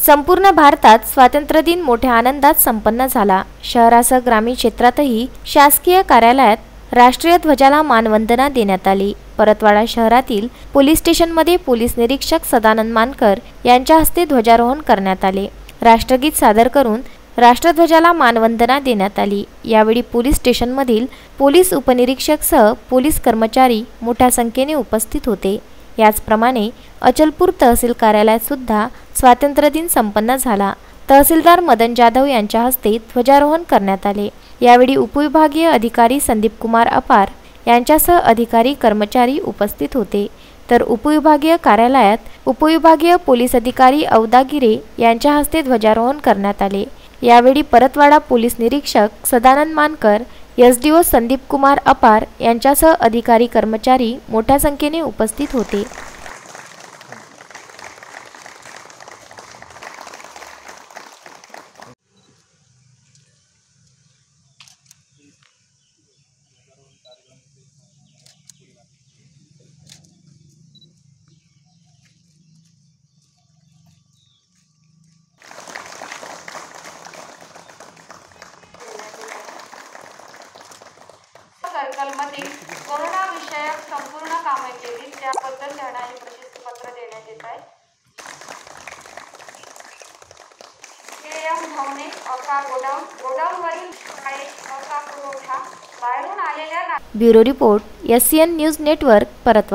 संपूर्ण भारतात स्वातंत्र्य दिन मोठ्या आनंदात संपन्न झाला। शहरासह ग्रामीण क्षेत्रातही शासकीय कार्यालयात राष्ट्रीय ध्वजाला मानवंदना देण्यात आली। परतवाडा शहरातील पोलीस स्टेशनमध्ये पोलीस निरीक्षक सदानंद मानकर यांच्या हस्ते ध्वजारोहण करण्यात आले। राष्ट्रगीत सादर करून राष्ट्रध्वजाला मानवंदना देण्यात आली। यावेळी पोलीस स्टेशनमधील पोलीस उपनिरीक्षक सह पोलीस कर्मचारी मोठ्या संख्येने उपस्थित होते। याचप्रमाणे अचलपूर तहसील कार्यालयात सुद्धा स्वातंत्र्य दिन संपन्न झाला। तहसीलदार मदन जाधव यांच्या हस्ते ध्वजारोहण करण्यात आले। यावेळी उपविभागीय अधिकारी संदीप कुमार अपार यांच्यासह अधिकारी कर्मचारी उपस्थित होते। तर उपविभागीय कार्यालयात उपविभागीय पोलीस अधिकारी औदागिरे यांच्या हस्ते ध्वजारोहण करण्यात आले। यावेळी परतवाडा पोलीस निरीक्षक सदानंद मानकर, एसडीओ संदीप कुमार अपार यांच्यासह अधिकारी कर्मचारी मोठ्या संख्येने उपस्थित होते। सर्कलमधील कोरोना विषयक संपूर्ण कामे केली त्याबद्दल त्यांना हे प्रशस्तीपत्र देण्यात येत आहे। धावणे अका गोडाऊनवरील अका पुरवठा बाहेरून आलेल्या। Bureau report SCN news network Paratwada.